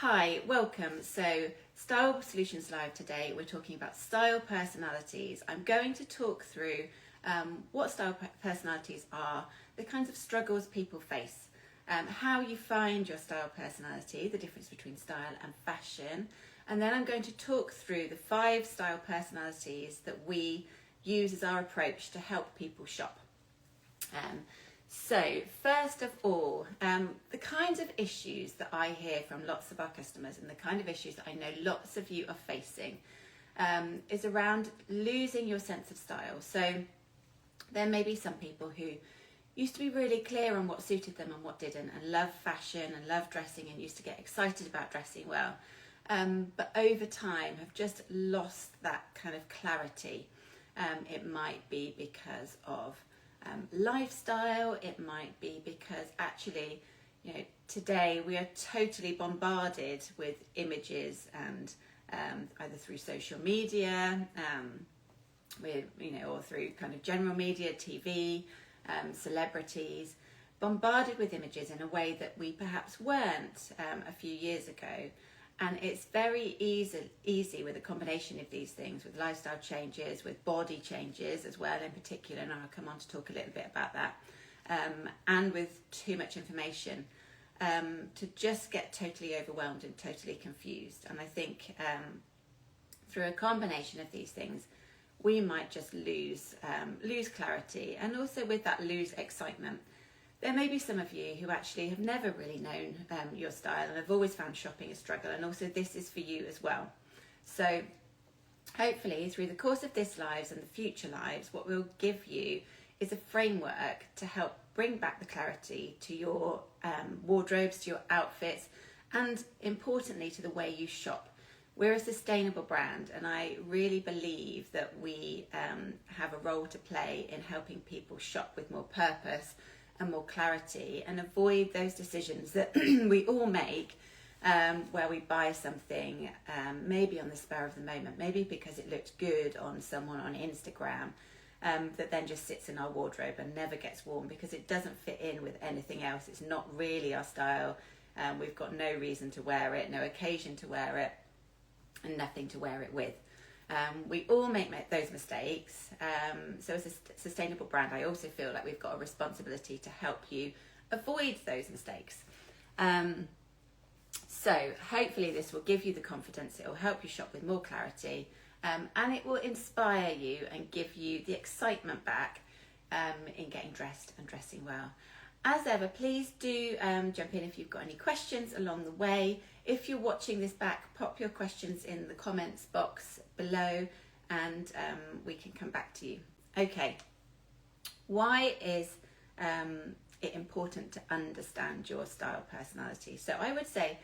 Hi, welcome. So, Style Solutions Live today, we're talking about style personalities. I'm going to talk through what style personalities are, the kinds of struggles people face, how you find your style personality, the difference between style and fashion, and then I'm going to talk through the 5 style personalities that we use as our approach to help people shop. So first of all, the kinds of issues that I hear from lots of our customers and the kind of issues that I know lots of you are facing is around losing your sense of style. So there may be some people who used to be really clear on what suited them and what didn't, and love fashion and love dressing and used to get excited about dressing well, but over time have just lost that kind of clarity. It might be because of lifestyle, it might be because actually, today we are totally bombarded with images and either through social media, or through kind of general media, TV, celebrities, bombarded with images in a way that we perhaps weren't a few years ago. And it's very easy with a combination of these things, with lifestyle changes, with body changes as well in particular, and I'll come on to talk a little bit about that, and with too much information, to just get totally overwhelmed and totally confused. And I think through a combination of these things, we might just lose clarity, and also with that lose excitement. There may be some of you who actually have never really known your style and have always found shopping a struggle, and also this is for you as well. So hopefully through the course of this lives and the future lives, what we'll give you is a framework to help bring back the clarity to your wardrobes, to your outfits, and importantly to the way you shop. We're a sustainable brand, and I really believe that we have a role to play in helping people shop with more purpose and more clarity, and avoid those decisions that we all make where we buy something maybe on the spur of the moment, maybe because it looked good on someone on Instagram, that then just sits in our wardrobe and never gets worn because it doesn't fit in with anything else. It's not really our style. We've got no reason to wear it, no occasion to wear it, and nothing to wear it with. We all make those mistakes. So as a sustainable brand, I also feel like we've got a responsibility to help you avoid those mistakes. So hopefully this will give you the confidence, it will help you shop with more clarity, and it will inspire you and give you the excitement back in getting dressed and dressing well. As ever, please do jump in if you've got any questions along the way. If you're watching this back, pop your questions in the comments box below, and we can come back to you. Okay, why is it important to understand your style personality? So I would say,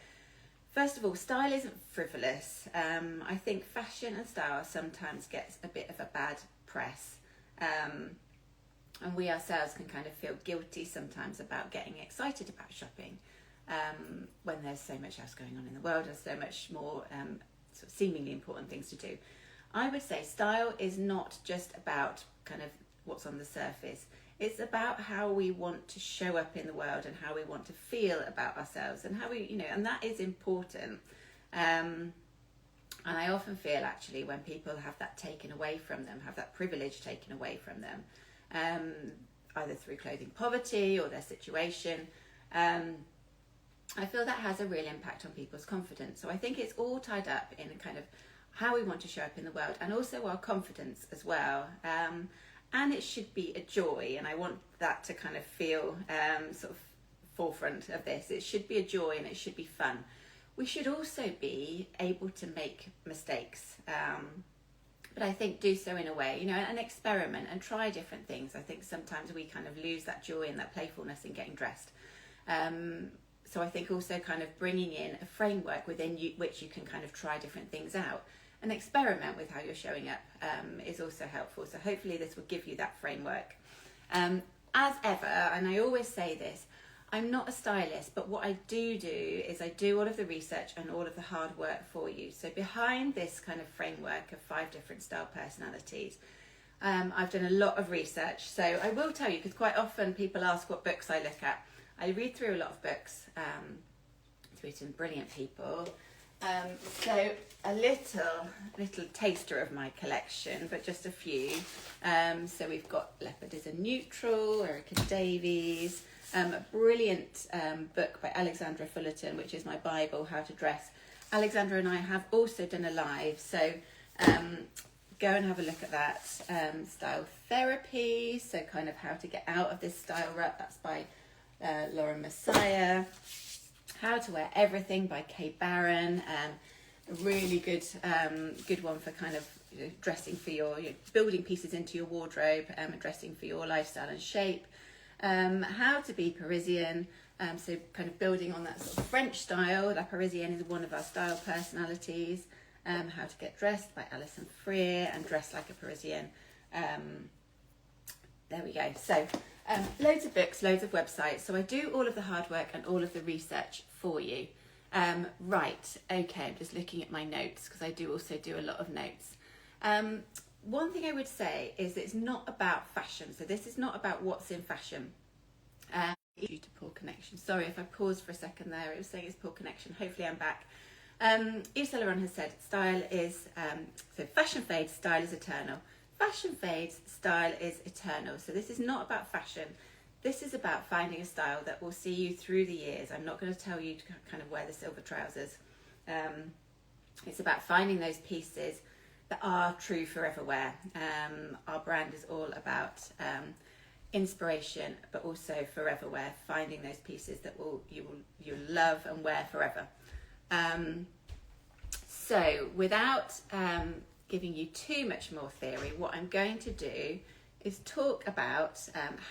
first of all, style isn't frivolous. I think fashion and style sometimes gets a bit of a bad press. And we ourselves can kind of feel guilty sometimes about getting excited about shopping when there's so much else going on in the world. There's so much more sort of seemingly important things to do. I would say style is not just about kind of what's on the surface. It's about how we want to show up in the world and how we want to feel about ourselves, and how we, and that is important. And I often feel actually when people have that taken away from them, have that privilege taken away from them, either through clothing poverty or their situation, I feel that has a real impact on people's confidence. So I think it's all tied up in kind of how we want to show up in the world, and also our confidence as well. And it should be a joy, and I want that to kind of feel sort of forefront of this. It should be a joy and it should be fun. We should also be able to make mistakes, but I think do so in a way, and experiment and try different things. I think sometimes we kind of lose that joy and that playfulness in getting dressed. So I think also kind of bringing in a framework within which you can kind of try different things out and experiment with how you're showing up is also helpful. So hopefully this will give you that framework. As ever, and I always say this, I'm not a stylist, but what I do is I do all of the research and all of the hard work for you. So behind this kind of framework of 5 different style personalities, I've done a lot of research. So I will tell you, because quite often people ask what books I look at. I read through a lot of books sweet and brilliant people. So a little taster of my collection, but just a few. So we've got Leopard is a Neutral, Erica Davies, a brilliant book by Alexandra Fullerton, which is my Bible, How to Dress. Alexandra and I have also done a live, so go and have a look at that. Style Therapy, so kind of how to get out of this style rut, that's by Lauren Messiah. How to Wear Everything by Kay Barron, a really good one for kind of dressing for your building pieces into your wardrobe, and dressing for your lifestyle and shape. How to Be Parisienne, so kind of building on that sort of French style. La Parisienne is one of our style personalities. How to Get Dressed by Alison Freer, and Dress Like a Parisienne. There we go. So loads of books, loads of websites. So I do all of the hard work and all of the research for you. Right, okay, I'm just looking at my notes because I do also do a lot of notes. One thing I would say is that it's not about fashion. So this is not about what's in fashion. Due to poor connection. Sorry if I paused for a second there. It was saying it's poor connection. Hopefully I'm back. Yves Saint Laurent has said style is, so fashion fades, style is eternal. Fashion fades, style is eternal. So this is not about fashion. This is about finding a style that will see you through the years. I'm not going to tell you to kind of wear the silver trousers. It's about finding those pieces that are true forever wear. Our brand is all about inspiration, but also forever wear, finding those pieces that you'll love and wear forever. So without giving you too much more theory, what I'm going to do is talk about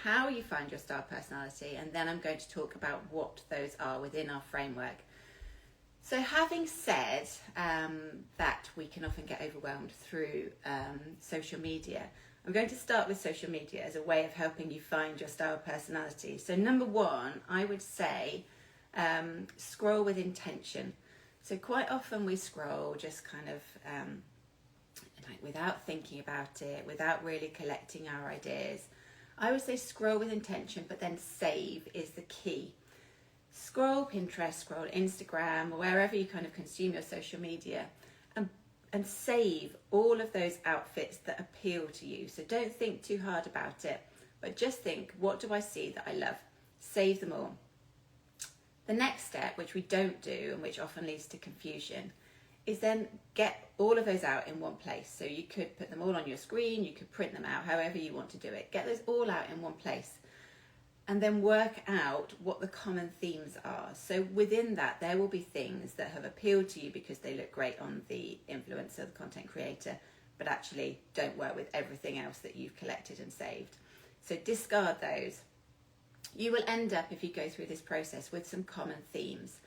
how you find your style personality, and then I'm going to talk about what those are within our framework. So having said that we can often get overwhelmed through social media, I'm going to start with social media as a way of helping you find your style personality. So number one, I would say scroll with intention. So quite often we scroll just kind of like without thinking about it, without really collecting our ideas. I would say scroll with intention, but then save is the key. Scroll Pinterest, scroll Instagram, or wherever you kind of consume your social media, and save all of those outfits that appeal to you. So don't think too hard about it, but just think, what do I see that I love? Save them all. The next step, which we don't do and which often leads to confusion, is then get all of those out in one place. So you could put them all on your screen, you could print them out, however you want to do it. Get those all out in one place. And then work out what the common themes are. So within that, there will be things that have appealed to you because they look great on the influencer, the content creator, but actually don't work with everything else that you've collected and saved. So discard those. You will end up, if you go through this process, with some common themes.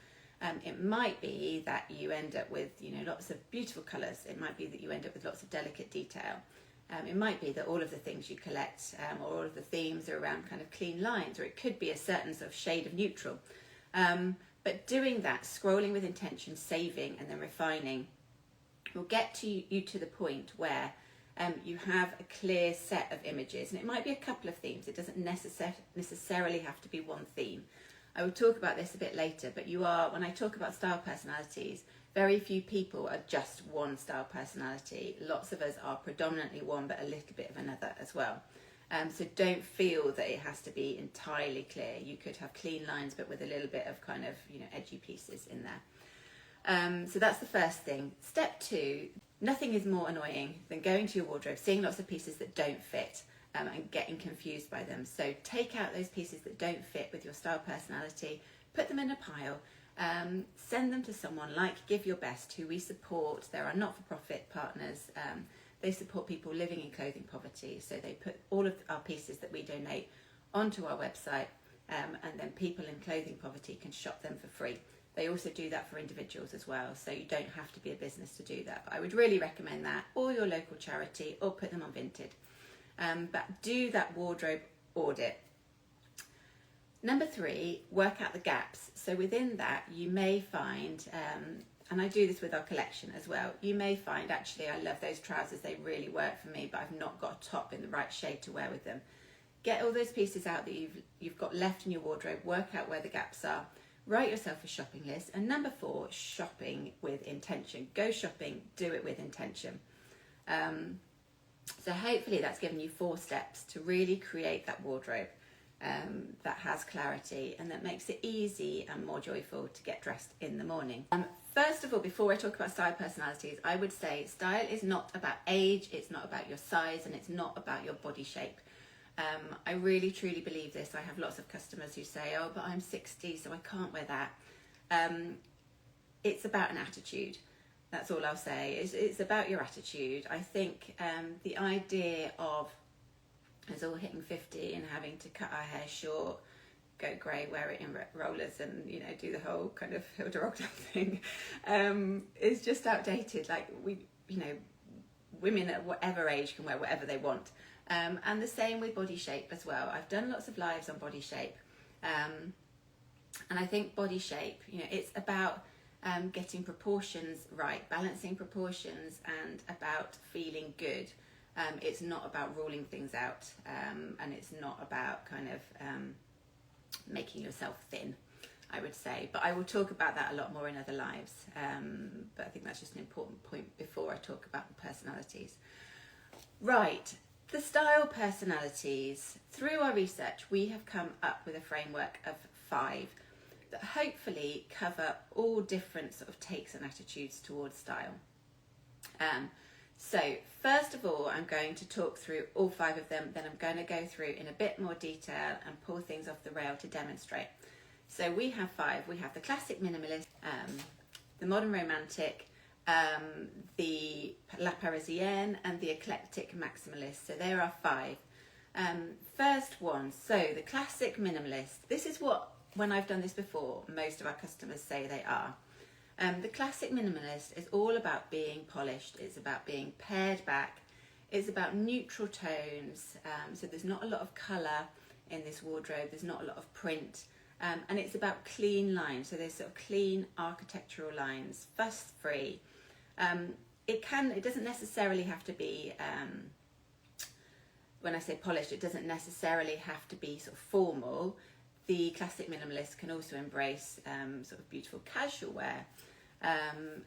It might be that you end up with, lots of beautiful colours. It might be that you end up with lots of delicate detail. It might be that all of the things you collect or all of the themes are around kind of clean lines, or it could be a certain sort of shade of neutral. But doing that, scrolling with intention, saving and then refining, will get you to the point where you have a clear set of images. And it might be a couple of themes. It doesn't necessarily have to be one theme. I will talk about this a bit later, but when I talk about style personalities, very few people are just one style personality. Lots of us are predominantly one, but a little bit of another as well. So don't feel that it has to be entirely clear. You could have clean lines, but with a little bit of kind of, edgy pieces in there. So that's the first thing. Step two, nothing is more annoying than going to your wardrobe, seeing lots of pieces that don't fit, and getting confused by them. So take out those pieces that don't fit with your style personality, put them in a pile, send them to someone like Give Your Best, who we support. There are not-for-profit partners. They support people living in clothing poverty. So they put all of our pieces that we donate onto our website, and then people in clothing poverty can shop them for free. They also do that for individuals as well, so you don't have to be a business to do that. But I would really recommend that, or your local charity, or put them on Vinted. But do that wardrobe audit. Number three, work out the gaps. So within that, you may find, and I do this with our collection as well, you may find, actually, I love those trousers, they really work for me, but I've not got a top in the right shade to wear with them. Get all those pieces out that you've got left in your wardrobe, work out where the gaps are. Write yourself a shopping list. And number 4, shopping with intention. Go shopping, do it with intention. So hopefully that's given you 4 steps to really create that wardrobe that has clarity and that makes it easy and more joyful to get dressed in the morning. First of all, before I talk about style personalities, I would say style is not about age, it's not about your size, and it's not about your body shape. I really truly believe this. I have lots of customers who say, oh, but I'm 60, so I can't wear that. It's about an attitude. That's all I'll say. It's about your attitude. I think the idea of us all hitting 50 and having to cut our hair short, go grey, wear it in rollers, and do the whole kind of Hilda Ogden thing is just outdated. Like women at whatever age can wear whatever they want, and the same with body shape as well. I've done lots of lives on body shape, and I think body shape, it's about getting proportions right, balancing proportions, and about feeling good. It's not about ruling things out, and it's not about kind of making yourself thin, I would say. But I will talk about that a lot more in other lives. But I think that's just an important point before I talk about the personalities. Right, the style personalities. Through our research, we have come up with a framework of 5 that hopefully cover all different sort of takes and attitudes towards style. So first of all, I'm going to talk through all 5 of them, then I'm going to go through in a bit more detail and pull things off the rail to demonstrate. So we have 5. We have the classic minimalist, the modern romantic, the La Parisienne, and the eclectic maximalist. So there are 5. First one, so the classic minimalist. This is what, when I've done this before, most of our customers say they are. The classic minimalist is all about being polished. It's about being pared back. It's about neutral tones. So there's not a lot of colour in this wardrobe. There's not a lot of print. And it's about clean lines. So there's sort of clean architectural lines, fuss-free. It doesn't necessarily have to be, when I say polished, it doesn't necessarily have to be sort of formal. The classic minimalist can also embrace sort of beautiful casual wear,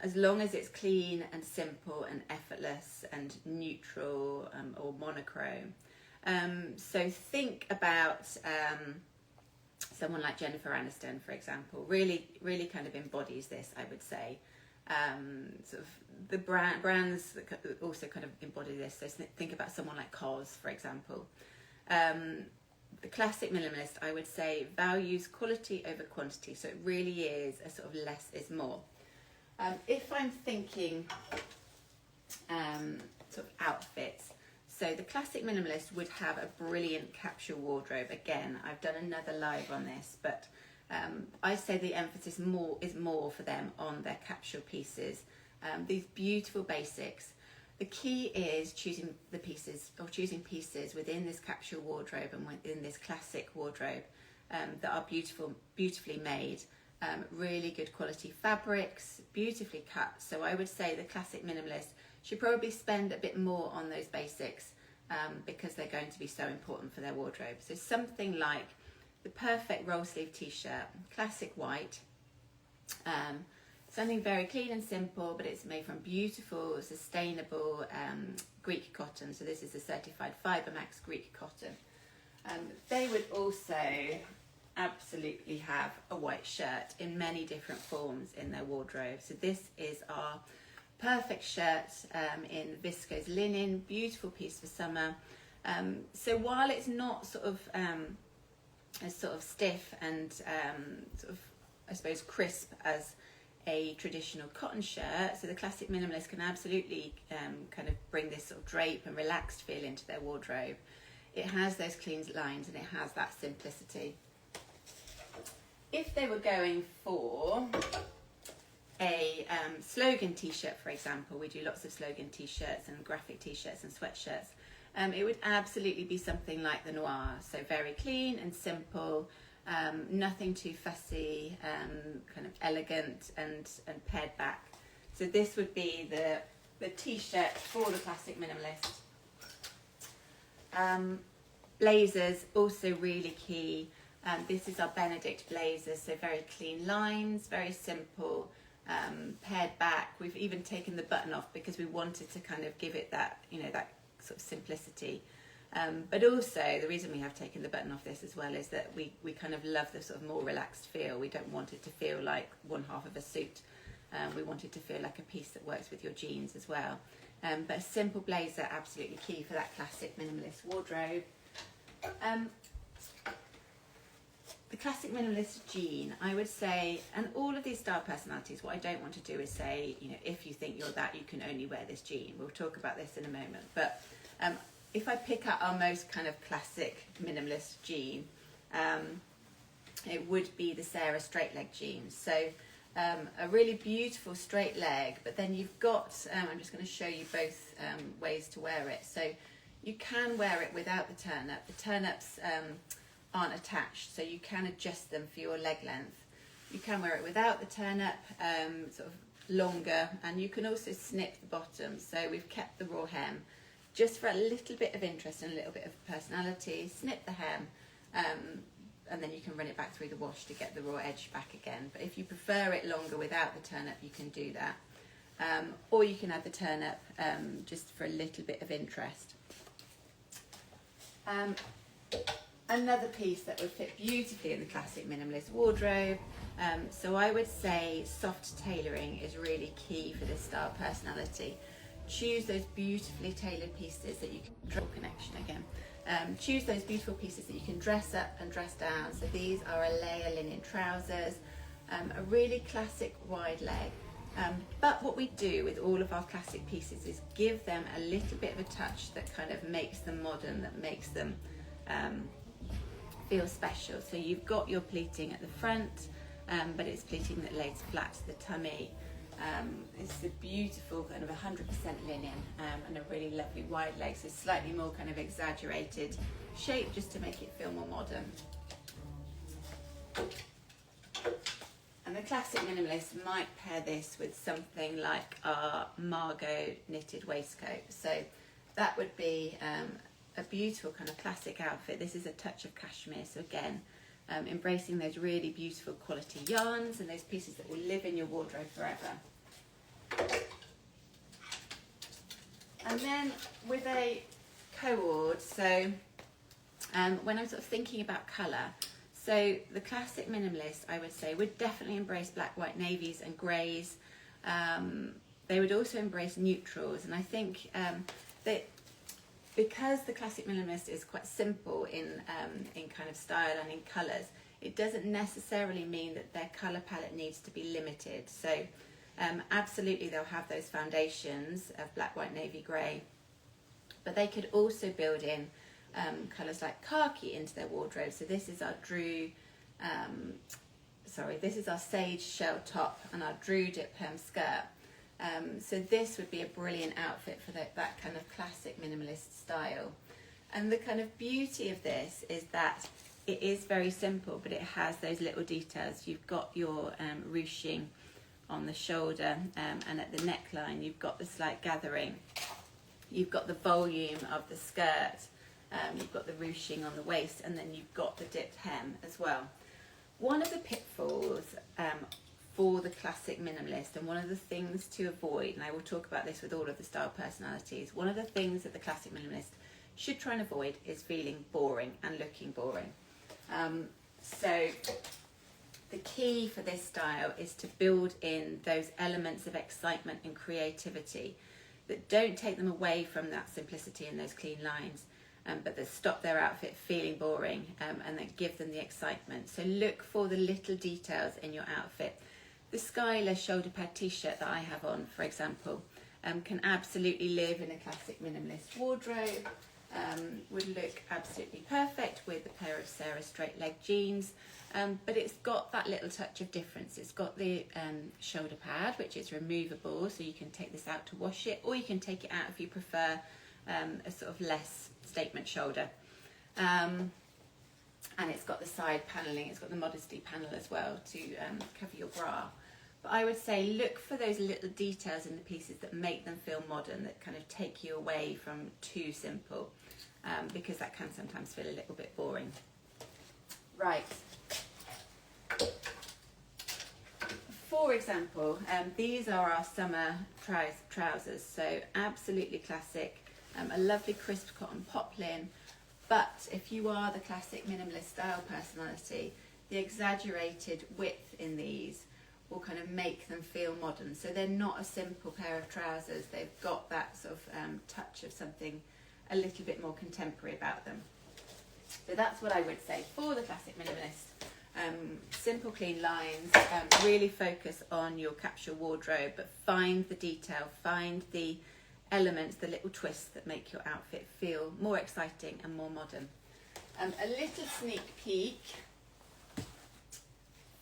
as long as it's clean and simple and effortless and neutral or monochrome. So think about someone like Jennifer Aniston, for example, really kind of embodies this, I would say. Sort of the brands that also kind of embody this. So think about someone like COS, for example. The classic minimalist, I would say, values quality over quantity. So it really is a sort of less is more. If I'm thinking sort of outfits, so the classic minimalist would have a brilliant capsule wardrobe. Again, I've done another live on this, but I say the emphasis is more for them on their capsule pieces. These beautiful basics. The key is choosing pieces within this capsule wardrobe and within this classic wardrobe that are beautifully made, really good quality fabrics, beautifully cut. So I would say the classic minimalist should probably spend a bit more on those basics because they're going to be so important for their wardrobe. So something like the perfect roll sleeve t-shirt, classic white, something very clean and simple, but it's made from beautiful, sustainable Greek cotton. So this is a certified Fibermax Greek cotton. They would also absolutely have a white shirt in many different forms in their wardrobe. So this is our perfect shirt in viscose linen, beautiful piece for summer. So while it's not sort of as sort of stiff and sort of, I suppose, crisp as a traditional cotton shirt, so the classic minimalist can absolutely kind of bring this sort of drape and relaxed feel into their wardrobe. It has those clean lines and it has that simplicity. If they were going for a slogan t-shirt, for example, we do lots of slogan t-shirts and graphic t-shirts and sweatshirts, it would absolutely be something like the Noir, so very clean and simple, nothing too fussy, kind of elegant and pared back. So this would be the t-shirt for the classic minimalist. Blazers, also really key. This is our Benedict blazer, so very clean lines, very simple, pared back. We've even taken the button off because we wanted to kind of give it that, you know, that sort of simplicity. But also the reason we have taken the button off this as well is that we kind of love the sort of more relaxed feel. We don't want it to feel like one half of a suit. We want it to feel like a piece that works with your jeans as well. But a simple blazer, absolutely key for that classic minimalist wardrobe. The classic minimalist jean, I would say, and all of these style personalities, what I don't want to do is say, you know, if you think you're that, you can only wear this jean. We'll talk about this in a moment. But if I pick out our most kind of classic minimalist jean, it would be the Sarah straight leg jeans. So a really beautiful straight leg, but then you've got, I'm just going to show you both ways to wear it. So you can wear it without the turn-up. The turn-ups aren't attached, so you can adjust them for your leg length. You can wear it without the turn-up, sort of longer, and you can also snip the bottom. So we've kept the raw hem just for a little bit of interest and a little bit of personality. Snip the hem, and then you can run it back through the wash to get the raw edge back again. But if you prefer it longer without the turn-up, you can do that. Or you can add the turn-up just for a little bit of interest. Another piece that would fit beautifully in the classic minimalist wardrobe. So I would say soft tailoring is really key for this style personality. Choose those beautifully tailored pieces that you can draw connection again. Choose those beautiful pieces that you can dress up and dress down. So these are a layer linen trousers, a really classic wide leg. But what we do with all of our classic pieces is give them a little bit of a touch that kind of makes them modern, that makes them feel special. So you've got your pleating at the front, but it's pleating that lays flat to the tummy. It's a beautiful kind of 100% linen and a really lovely wide leg, so slightly more kind of exaggerated shape just to make it feel more modern. And the classic minimalist might pair this with something like our Margot knitted waistcoat. So that would be a beautiful kind of classic outfit. This is a touch of cashmere, so again, embracing those really beautiful quality yarns and those pieces that will live in your wardrobe forever. And then with a co-ord, so when I'm sort of thinking about colour, so the classic minimalist, I would say, would definitely embrace black, white, navies and greys. They would also embrace neutrals, and I think that because the classic minimalist is quite simple in kind of style and in colours, it doesn't necessarily mean that their colour palette needs to be limited. So absolutely they'll have those foundations of black, white, navy, grey, but they could also build in colours like khaki into their wardrobe. So this is our this is our sage shell top and our Drew dip hem skirt. So this would be a brilliant outfit for that kind of classic minimalist style. And the kind of beauty of this is that it is very simple, but it has those little details. You've got your ruching on the shoulder and at the neckline, you've got the slight gathering. You've got the volume of the skirt, you've got the ruching on the waist, and then you've got the dipped hem as well. One of the pitfalls for the classic minimalist, and one of the things to avoid, and I will talk about this with all of the style personalities, one of the things that the classic minimalist should try and avoid is feeling boring and looking boring. So the key for this style is to build in those elements of excitement and creativity that don't take them away from that simplicity and those clean lines, but that stop their outfit feeling boring and that give them the excitement. So look for the little details in your outfit. The Skylar shoulder pad t-shirt that I have on, for example, can absolutely live in a classic minimalist wardrobe, would look absolutely perfect with a pair of Sarah straight leg jeans, but it's got that little touch of difference. It's got the shoulder pad, which is removable, so you can take this out to wash it, or you can take it out if you prefer a sort of less statement shoulder. And it's got the side panelling, it's got the modesty panel as well to cover your bra. But I would say look for those little details in the pieces that make them feel modern, that kind of take you away from too simple, because that can sometimes feel a little bit boring. Right. For example, these are our summer trousers, so absolutely classic, a lovely crisp cotton poplin, but if you are the classic minimalist style personality, the exaggerated width in these will kind of make them feel modern. So they're not a simple pair of trousers, they've got that sort of touch of something a little bit more contemporary about them. So that's what I would say for the classic minimalist. Simple, clean lines, really focus on your capsule wardrobe, but find the detail, find the elements, the little twists that make your outfit feel more exciting and more modern. A little sneak peek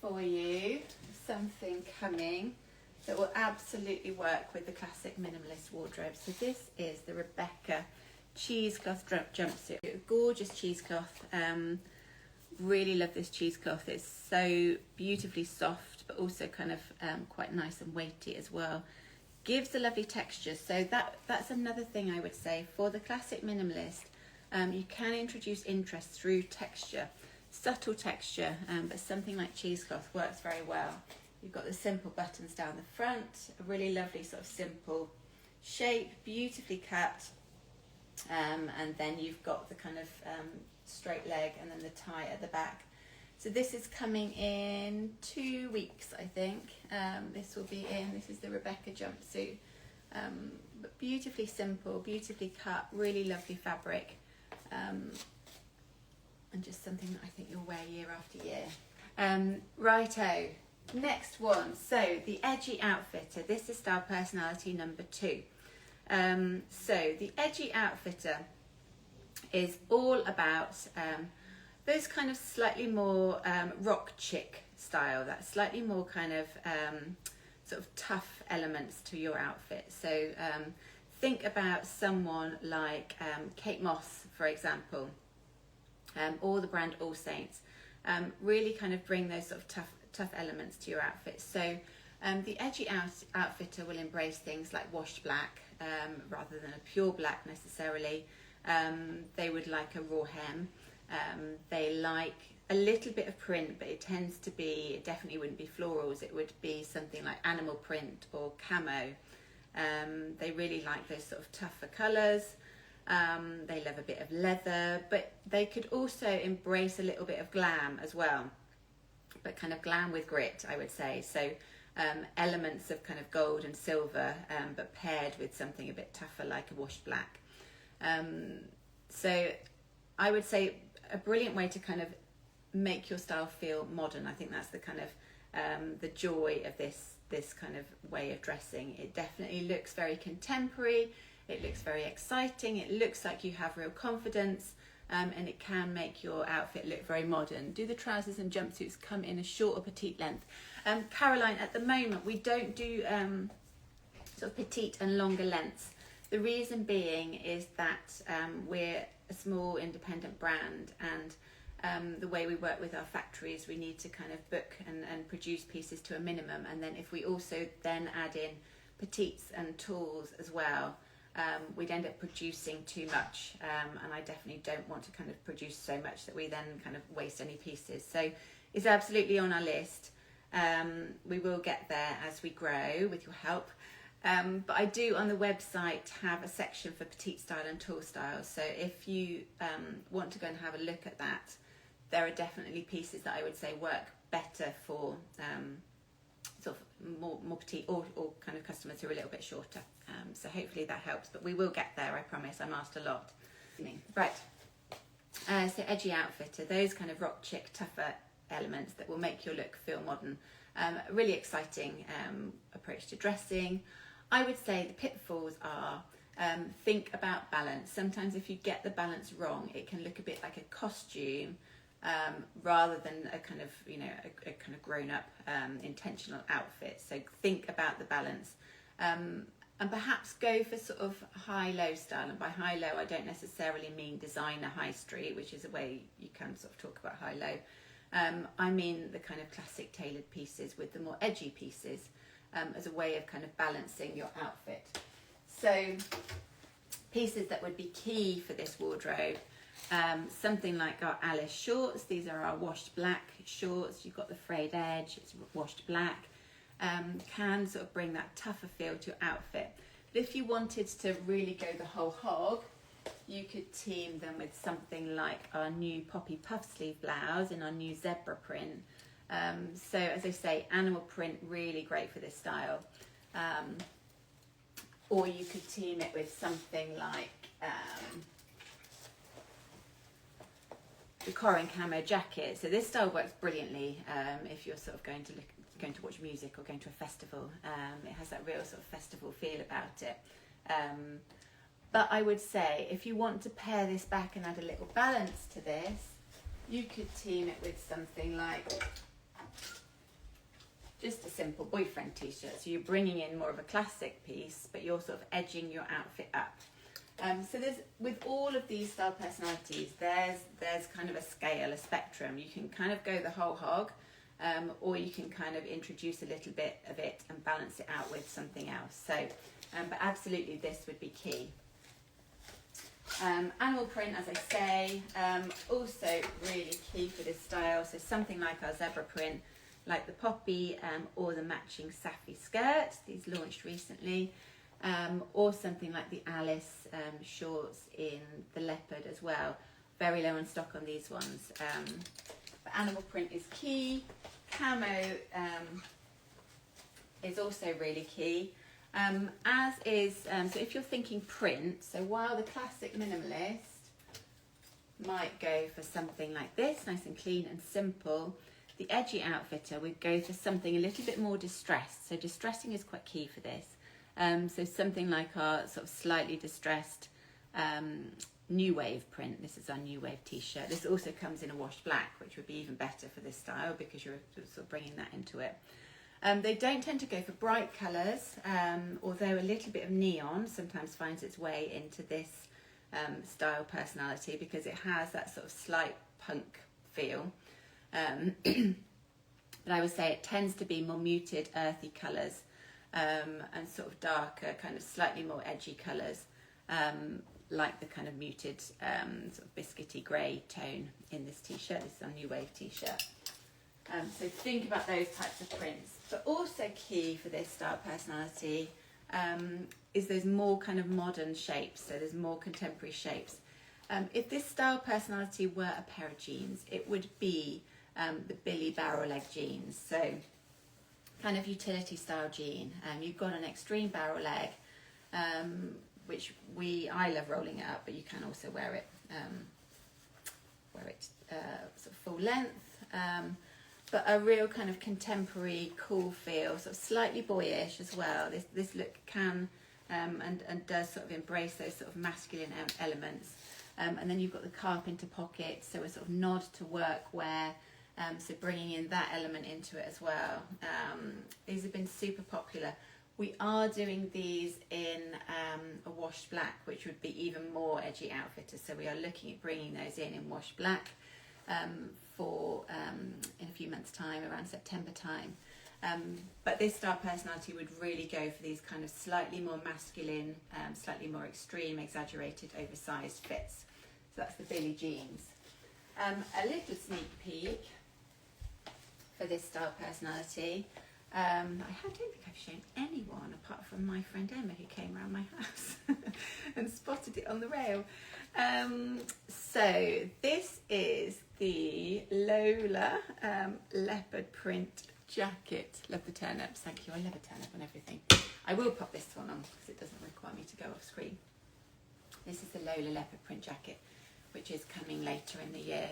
for you, something coming that will absolutely work with the classic minimalist wardrobe. So this is the Rebecca cheesecloth jumpsuit, a gorgeous cheesecloth. Really love this cheesecloth. It's so beautifully soft, but also kind of quite nice and weighty as well. Gives a lovely texture. So that's another thing I would say for the classic minimalist. You can introduce interest through texture, subtle texture, but something like cheesecloth works very well. You've got the simple buttons down the front, a really lovely sort of simple shape, beautifully cut, and then you've got the kind of straight leg and then the tie at the back. So this is coming in 2 weeks, I think. This is the Rebecca jumpsuit, but beautifully simple, beautifully cut, really lovely fabric, and just something that I think you'll wear year after year. Righto, next one. So the Edgy Outfitter. This is style personality number 2. So the Edgy Outfitter is all about those kind of slightly more rock chic style, that slightly more kind of sort of tough elements to your outfit. So think about someone like Kate Moss, for example, or the brand All Saints. Really kind of bring those sort of tough elements to your outfit. So the Edgy Outfitter will embrace things like washed black rather than a pure black necessarily. They would like a raw hem. They like a little bit of print, but it tends to be, it definitely wouldn't be florals, it would be something like animal print or camo. They really like those sort of tougher colours. They love a bit of leather, but they could also embrace a little bit of glam as well, but kind of glam with grit, I would say. So elements of kind of gold and silver, but paired with something a bit tougher like a washed black. So I would say a brilliant way to kind of make your style feel modern. I think that's the kind of the joy of this kind of way of dressing. It definitely looks very contemporary, it looks very exciting, it looks like you have real confidence, and it can make your outfit look very modern. Do the trousers and jumpsuits come in a short or petite length? Caroline, at the moment we don't do sort of petite and longer lengths. The reason being is that we're a small independent brand, and the way we work with our factories, we need to kind of book and produce pieces to a minimum, and then if we also then add in petites and talls as well, we'd end up producing too much, and I definitely don't want to kind of produce so much that we then kind of waste any pieces. So it's absolutely on our list. We will get there as we grow with your help. But I do on the website have a section for petite style and tall style. So if you want to go and have a look at that, there are definitely pieces that I would say work better for sort of more petite or kind of customers who are a little bit shorter. So hopefully that helps, but we will get there, I promise. I'm asked a lot. Right, so Edgy Outfitter, those kind of rock chic, tougher elements that will make your look feel modern. Really exciting approach to dressing. I would say the pitfalls are think about balance. Sometimes if you get the balance wrong, it can look a bit like a costume rather than a kind of, you know, a kind of grown-up intentional outfit. So think about the balance, and perhaps go for sort of high-low style. And by high-low, I don't necessarily mean designer high street, which is a way you can sort of talk about high-low. I mean the kind of classic tailored pieces with the more edgy pieces, as a way of kind of balancing your outfit. So pieces that would be key for this wardrobe Something like our Alice shorts. These are our washed black shorts. You've got the frayed edge, it's washed black. Can sort of bring that tougher feel to your outfit. But if you wanted to really go the whole hog, you could team them with something like our new poppy puff sleeve blouse in our new zebra print. So as I say, animal print, really great for this style. Or you could team it with something like the Corin camo jacket. So this style works brilliantly if you're sort of going to watch music or going to a festival. It has that real sort of festival feel about it. But I would say if you want to pare this back and add a little balance to this, you could team it with something like just a simple boyfriend t-shirt. So you're bringing in more of a classic piece, but you're sort of edging your outfit up. So there's, with all of these style personalities, there's kind of a scale, a spectrum. You can kind of go the whole hog, or you can kind of introduce a little bit of it and balance it out with something else. So, but absolutely this would be key. Animal print, as I say, also really key for this style. So something like our zebra print, like the poppy or the matching saffy skirt. These launched recently. Or something like the Alice shorts in the leopard as well. Very low on stock on these ones. But animal print is key. Camo is also really key. As is, so if you're thinking print, so while the classic minimalist might go for something like this, nice and clean and simple, the Edgy Outfitter would go for something a little bit more distressed. So distressing is quite key for this. So something like our sort of slightly distressed new wave print. This is our new wave t-shirt. This also comes in a washed black, which would be even better for this style because you're sort of bringing that into it. They don't tend to go for bright colours, although a little bit of neon sometimes finds its way into this style personality because it has that sort of slight punk feel. But I would say it tends to be more muted, earthy colours. And sort of darker, kind of slightly more edgy colours, like the kind of muted sort of biscuity grey tone in this t-shirt. This is our new wave t-shirt. So think about those types of prints. But also key for this style personality is those more kind of modern shapes. So there's more contemporary shapes. If this style personality were a pair of jeans, it would be the Billy barrel leg jeans. So kind of utility style jean. You've got an extreme barrel leg, which I love rolling it up, but you can also wear it sort of full length. But a real kind of contemporary, cool feel, sort of slightly boyish as well. This look can and does sort of embrace those sort of masculine elements. And then you've got the carpenter pocket, so a sort of nod to workwear. So bringing in that element into it as well. These have been super popular. We are doing these in a washed black, which would be even more Edgy Outfitter. So we are looking at bringing those in washed black for in a few months' time, around September time. But this style personality would really go for these kind of slightly more masculine, slightly more extreme, exaggerated, oversized fits. So that's the Billy jeans. A little sneak peek for this style personality. I don't think I've shown anyone apart from my friend Emma, who came around my house and spotted it on the rail. So this is the Lola leopard print jacket. Love the turn-ups, thank you. I love a turn-up on everything. I will pop this one on because it doesn't require me to go off screen. This is the Lola leopard print jacket, which is coming later in the year.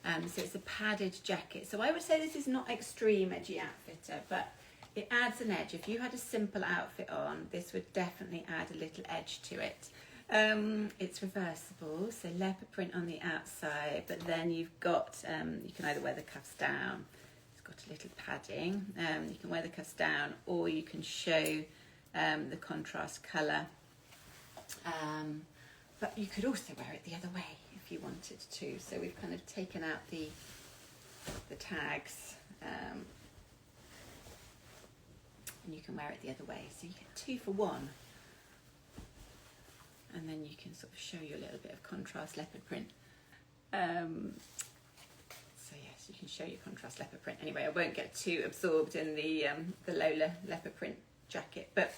So it's a padded jacket. So I would say this is not extreme Edgy Outfitter, but it adds an edge. If you had a simple outfit on, this would definitely add a little edge to it. It's reversible, so leopard print on the outside, but then you've got, you can either wear the cuffs down, it's got a little padding, you can wear the cuffs down, or you can show the contrast colour. But you could also wear it the other way if you wanted to. So we've kind of taken out the tags, and you can wear it the other way. So you get 2 for 1. And then you can sort of show you a little bit of contrast leopard print So yes, you can show your contrast leopard print. Anyway, I won't get too absorbed in the Lola leopard print jacket, but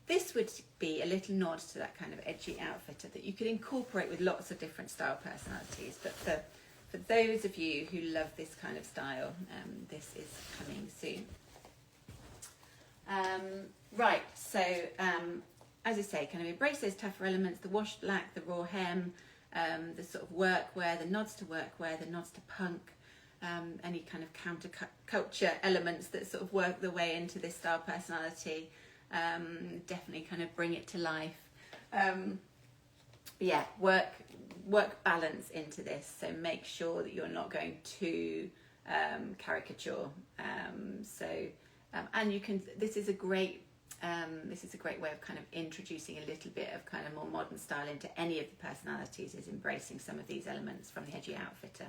this would be a little nod to that kind of edgy outfitter that you could incorporate with lots of different style personalities. But for those of you who love this kind of style, this is coming soon. Right, so as I say, kind of embrace those tougher elements, the washed black, the raw hem, the sort of workwear, the nods to workwear, the nods to punk, any kind of counterculture elements that sort of work their way into this style personality. Definitely kind of bring it to life. But yeah, work balance into this. So make sure that you're not going to caricature. And you can. This is a great way of kind of introducing a little bit of kind of more modern style into any of the personalities. Is embracing some of these elements from the Edgy Outfitter.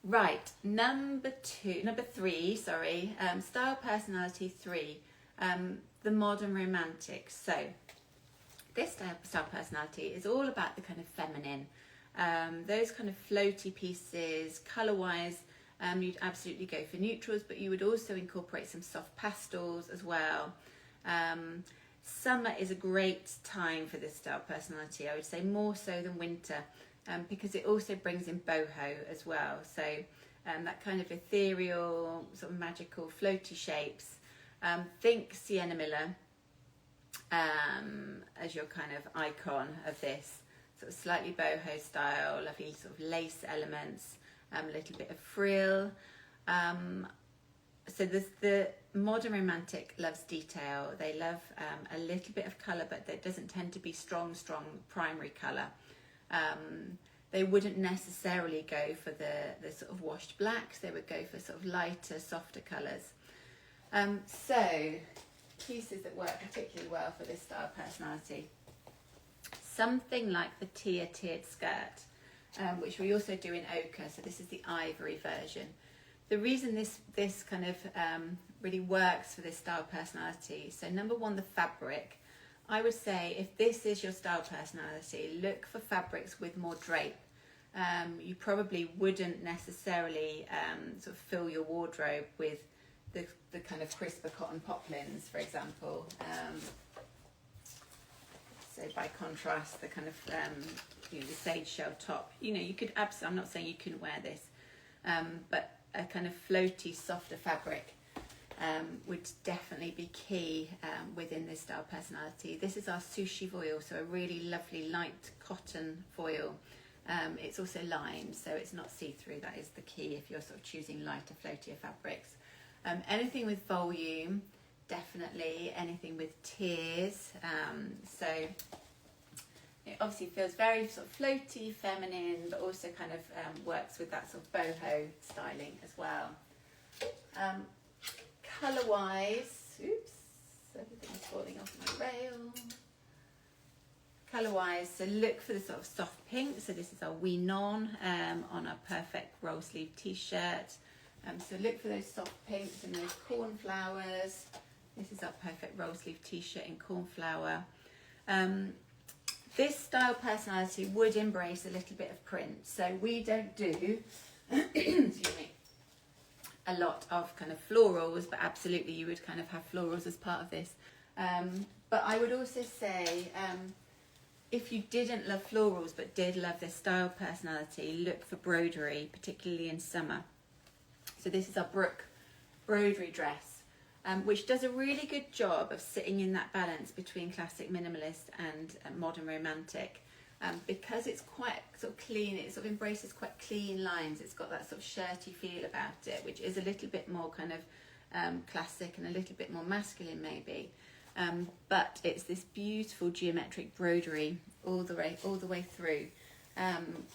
Right, number 3. Sorry, style personality 3. The modern romantic. So this style personality is all about the kind of feminine, those kind of floaty pieces. Colour wise, you'd absolutely go for neutrals, but you would also incorporate some soft pastels as well. Summer is a great time for this style personality, I would say more so than winter, because it also brings in boho as well. So that kind of ethereal, sort of magical, floaty shapes. Think Sienna Miller as your kind of icon of this sort of slightly boho style, lovely sort of lace elements, a little bit of frill. So the modern romantic loves detail. They love a little bit of colour, but there doesn't tend to be strong primary colour. They wouldn't necessarily go for the sort of washed blacks. They would go for sort of lighter, softer colours. So pieces that work particularly well for this style personality. Something like the tiered skirt, which we also do in ochre. So this is the ivory version. The reason this kind of really works for this style personality. So number 1, the fabric. I would say if this is your style personality, look for fabrics with more drape. You probably wouldn't necessarily sort of fill your wardrobe with the kind of crisper cotton poplins, for example. So by contrast, the kind of the sage shell top. You could I'm not saying you couldn't wear this, but a kind of floaty, softer fabric would definitely be key within this style personality. This is our sushi foil, so a really lovely light cotton foil. It's also lined, so it's not see-through. That is the key if you're sort of choosing lighter, floatier fabrics. Anything with volume, definitely. Anything with tiers. So it obviously feels very sort of floaty, feminine, but also kind of works with that sort of boho styling as well. Colour-wise, oops, everything's falling off my rail. Colour-wise, so look for the sort of soft pink. So this is our We Non on our perfect roll sleeve t-shirt. So look for those soft pinks and those cornflowers. This is our perfect roll sleeve t-shirt in cornflower. This style personality would embrace a little bit of print. So we don't do, excuse me, a lot of kind of florals, but absolutely you would kind of have florals as part of this. But I would also say, if you didn't love florals but did love this style personality, look for broderie, particularly in summer. So this is our Brooke broderie dress, which does a really good job of sitting in that balance between classic minimalist and modern romantic, because it's quite sort of clean. It sort of embraces quite clean lines. It's got that sort of shirty feel about it, which is a little bit more kind of classic and a little bit more masculine maybe. But it's this beautiful geometric broderie all the way through.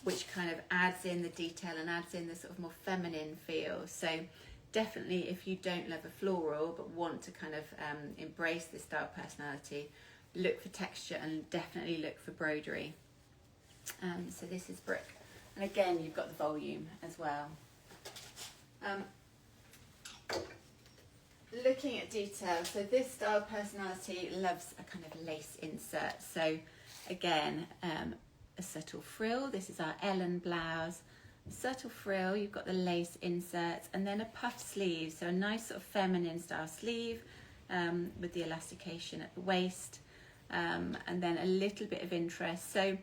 Which kind of adds in the detail and adds in the sort of more feminine feel. So definitely if you don't love a floral but want to kind of embrace this style personality, look for texture and definitely look for broderie. So this is Brooke. And again, you've got the volume as well. Looking at detail, so this style personality loves a kind of lace insert. So again, a subtle frill. This is our Ellen blouse. Subtle frill, you've got the lace inserts, and then a puff sleeve, so a nice sort of feminine style sleeve with the elastication at the waist, and then a little bit of interest. So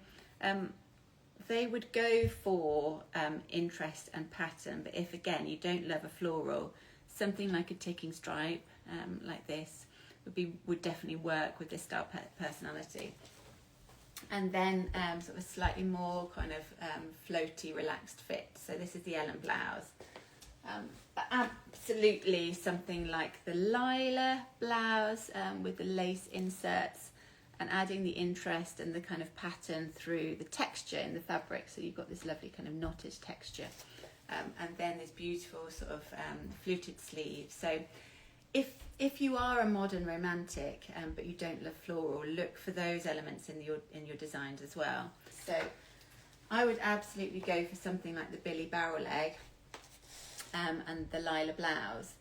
they would go for interest and pattern, but if again you don't love a floral, something like a ticking stripe like this would definitely work with this style personality. And then sort of a slightly more kind of floaty, relaxed fit. So this is the Ellen blouse. But absolutely something like the Lola blouse with the lace inserts and adding the interest and the kind of pattern through the texture in the fabric. So you've got this lovely kind of knotted texture. And then this beautiful sort of fluted sleeve. So if you are a modern romantic but you don't love floral, look for those elements in your designs as well. So I would absolutely go for something like the Billy Barrel Egg and the Lola blouse.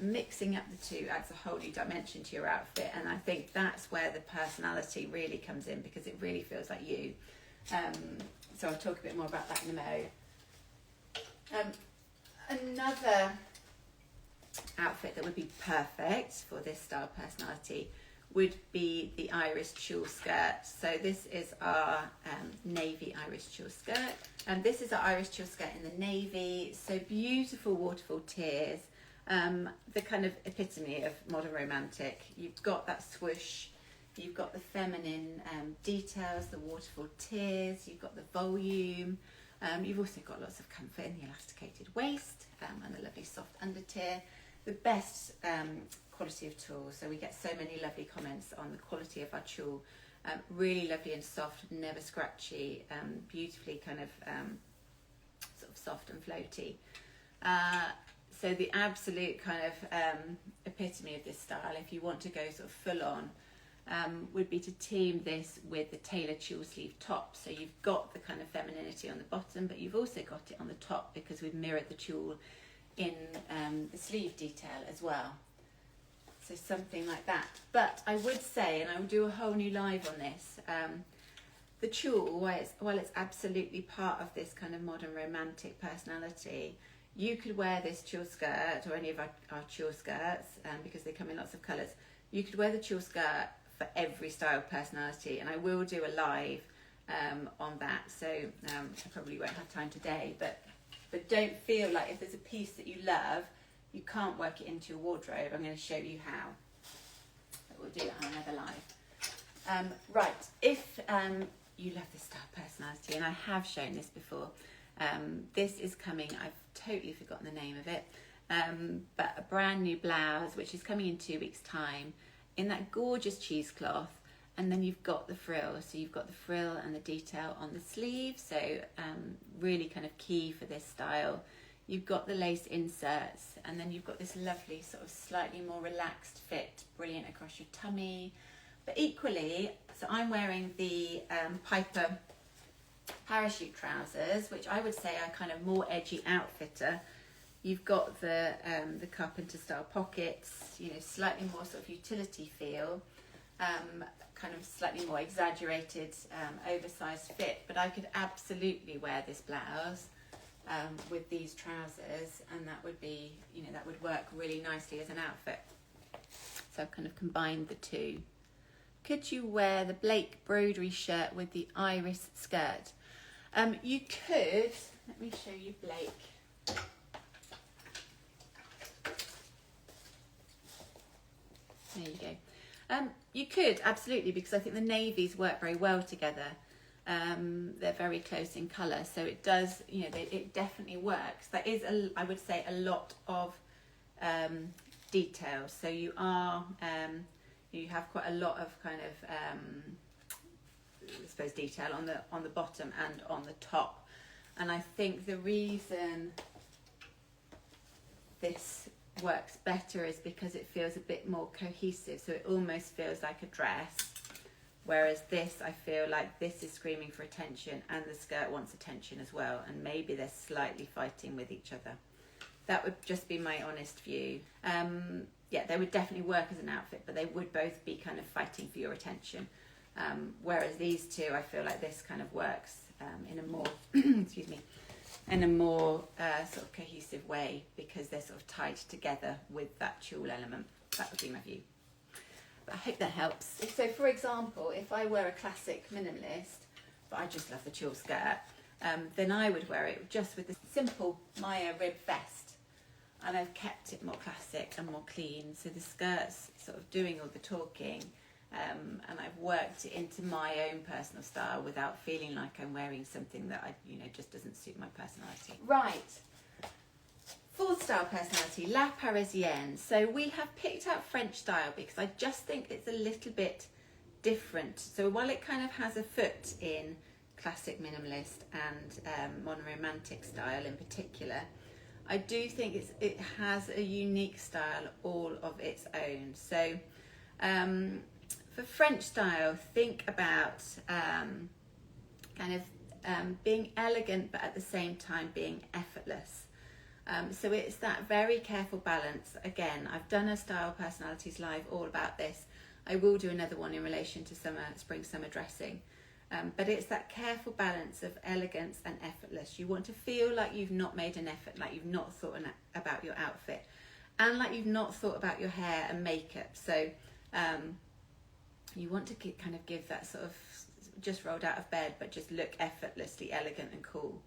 Mixing up the two adds a whole new dimension to your outfit, and I think that's where the personality really comes in, because it really feels like you. So I'll talk a bit more about that in a mo. Another outfit that would be perfect for this style personality would be the Iris tulle skirt. So this is our navy Iris tulle skirt, and this is our Iris tulle skirt in the navy. So beautiful waterfall tiers, the kind of epitome of modern romantic. You've got that swoosh, you've got the feminine details, the waterfall tiers, you've got the volume. You've also got lots of comfort in the elasticated waist and the lovely soft under tier. The best quality of tulle, so we get so many lovely comments on the quality of our tulle. Really lovely and soft, never scratchy, beautifully kind of sort of soft and floaty. So the absolute kind of epitome of this style, if you want to go sort of full on, would be to team this with the tailored tulle sleeve top. So you've got the kind of femininity on the bottom, but you've also got it on the top because we've mirrored the tulle in the sleeve detail as well. So something like that. But I would say, and I will do a whole new live on this, the tulle, while it's absolutely part of this kind of modern romantic personality, you could wear this tulle skirt or any of our tulle skirts, because they come in lots of colours. You could wear the tulle skirt for every style personality, and I will do a live on that. So I probably won't have time today, but don't feel like if there's a piece that you love, you can't work it into your wardrobe. I'm going to show you how. But we'll do it on another live. Right, if you love this style personality, and I have shown this before, this is coming, I've totally forgotten the name of it, but a brand new blouse, which is coming in 2 weeks' time, in that gorgeous cheesecloth. And then you've got the frill, so you've got the frill and the detail on the sleeve, so really kind of key for this style. You've got the lace inserts, and then you've got this lovely sort of slightly more relaxed fit, brilliant across your tummy. But equally, so I'm wearing the Piper parachute trousers, which I would say are kind of more Edgy Outfitter. You've got the carpenter style pockets, you know, slightly more sort of utility feel. Kind of slightly more exaggerated, oversized fit, but I could absolutely wear this blouse with these trousers, and that would be, you know, that would work really nicely as an outfit. So I've kind of combined the two. Could you wear the Blake broderie shirt with the Iris skirt? You could. Let me show you Blake. There you go. You could, absolutely, because I think the navies work very well together. They're very close in colour, so it does, you know, it definitely works. There is, I would say, a lot of detail. So you are, you have quite a lot of kind of, I suppose, detail on the bottom and on the top. And I think the reason this works better is because it feels a bit more cohesive, so it almost feels like a dress, whereas this, I feel like this is screaming for attention and the skirt wants attention as well, and maybe they're slightly fighting with each other. That would just be my honest view. Yeah, they would definitely work as an outfit, but they would both be kind of fighting for your attention. Whereas these two, I feel like this kind of works in a more, excuse me, in a more sort of cohesive way, because they're sort of tied together with that tulle element. That would be my view. But I hope that helps. So for example, if I wear a classic minimalist, but I just love the tulle skirt, then I would wear it just with the simple Maya rib vest. And I've kept it more classic and more clean. So the skirt's sort of doing all the talking. And I've worked it into my own personal style without feeling like I'm wearing something that just doesn't suit my personality. Right. Fourth style personality, La Parisienne. So we have picked out French style because I just think it's a little bit different. So while it kind of has a foot in classic minimalist and monoromantic style in particular, I do think it has a unique style all of its own. So for French style, think about being elegant but at the same time being effortless. So it's that very careful balance. Again, I've done a Style Personalities Live all about this. I will do another one in relation to spring-summer dressing. But it's that careful balance of elegance and effortless. You want to feel like you've not made an effort, like you've not thought about your outfit, and like you've not thought about your hair and makeup. So you want to kind of give that sort of just rolled out of bed, but just look effortlessly elegant and cool.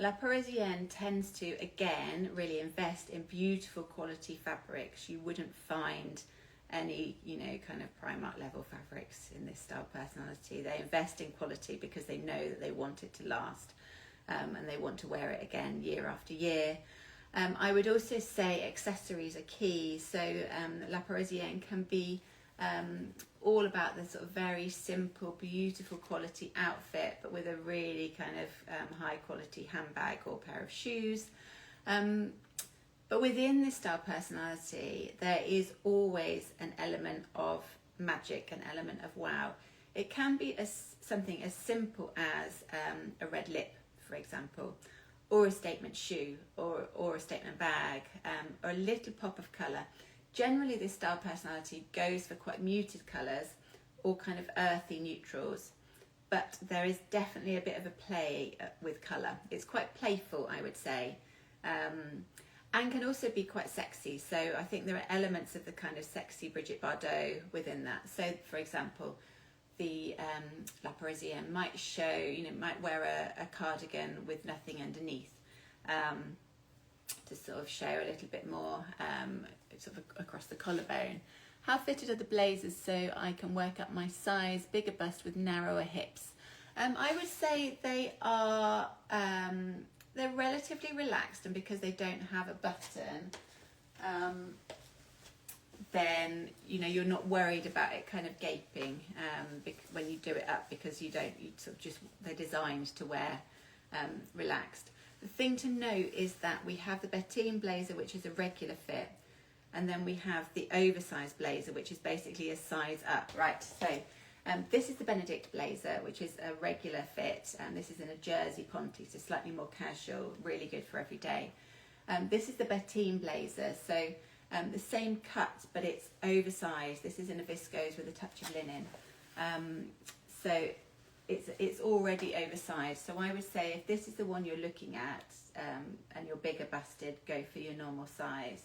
La Parisienne tends to, again, really invest in beautiful quality fabrics. You wouldn't find any, kind of Primark level fabrics in this style personality. They invest in quality because they know that they want it to last, and they want to wear it again year after year. I would also say accessories are key. So La Parisienne can be all about the sort of very simple, beautiful quality outfit, but with a really kind of high quality handbag or pair of shoes. But within this style personality, there is always an element of magic, an element of wow. It can be something as simple as a red lip, for example, or a statement shoe, or a statement bag, or a little pop of colour. Generally, this style personality goes for quite muted colours or kind of earthy neutrals, but there is definitely a bit of a play with colour. It's quite playful, I would say, and can also be quite sexy. So I think there are elements of the kind of sexy Brigitte Bardot within that. So, for example, the La Parisienne might might wear a cardigan with nothing underneath, to sort of show a little bit more sort of across the collarbone. How fitted are the blazers so I can work up my size, bigger bust with narrower hips? I would say they are, they're relatively relaxed, and because they don't have a button, then you're not worried about it kind of gaping when you do it up, because they're designed to wear relaxed. The thing to note is that we have the Bettine blazer, which is a regular fit, and then we have the oversized blazer, which is basically a size up, right? So this is the Benedict blazer, which is a regular fit, and this is in a jersey ponte, so slightly more casual, really good for every day. This is the Bettine blazer, so the same cut, but it's oversized. This is in a viscose with a touch of linen. So it's already oversized. So I would say if this is the one you're looking at, and you're bigger busted, go for your normal size.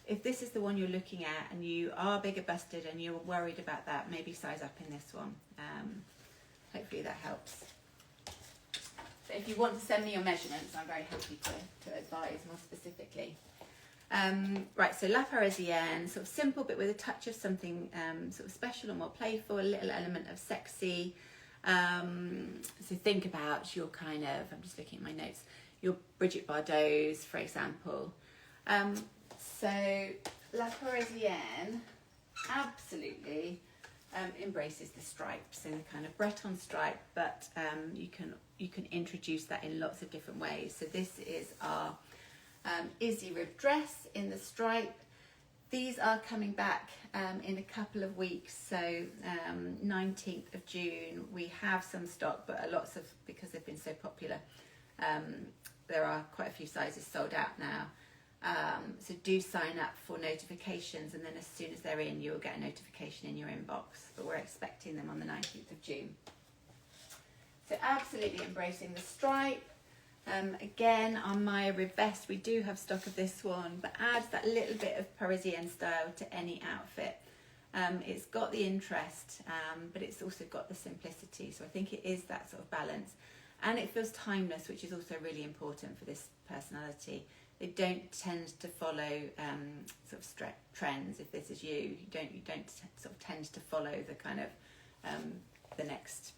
If this is the one you're looking at and you are bigger busted and you're worried about that, maybe size up in this one. Hopefully that helps. So if you want to send me your measurements, I'm very happy to advise more specifically. Right, so La Parisienne, sort of simple but with a touch of something sort of special or more playful, a little element of sexy. So think about your kind of, I'm just looking at my notes, your Brigitte Bardots, for example. So La Parisienne absolutely embraces the stripe, so the kind of Breton stripe, but you can introduce that in lots of different ways. So this is our Izzy rib dress in the stripe. These are coming back in a couple of weeks, so 19th of June. We have some stock, but because they've been so popular, there are quite a few sizes sold out now. So do sign up for notifications, and then as soon as they're in, you'll get a notification in your inbox. But we're expecting them on the 19th of June. So absolutely embracing the stripe. Again, on my Revest, we do have stock of this one, but adds that little bit of Parisienne style to any outfit. It's got the interest, but it's also got the simplicity. So I think it is that sort of balance. And it feels timeless, which is also really important for this personality. They don't tend to follow sort of trends. If this is you, you don't sort of tend to follow the kind of the next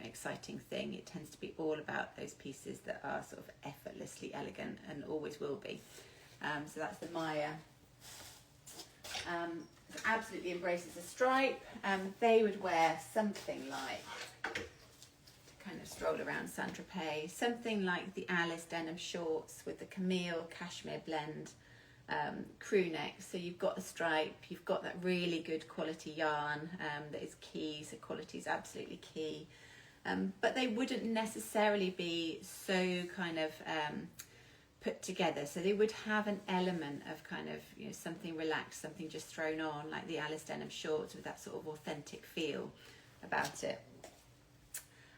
exciting thing. It tends to be all about those pieces that are sort of effortlessly elegant and always will be. So that's the Maya. Absolutely embraces a stripe. They would wear something like, to kind of stroll around Saint-Tropez, something like the Alice denim shorts with the Camille cashmere blend crew neck. So you've got the stripe, you've got that really good quality yarn that is key. So quality is absolutely key. But they wouldn't necessarily be so kind of put together. So they would have an element of kind of something relaxed, something just thrown on, like the Alice denim shorts with that sort of authentic feel about it.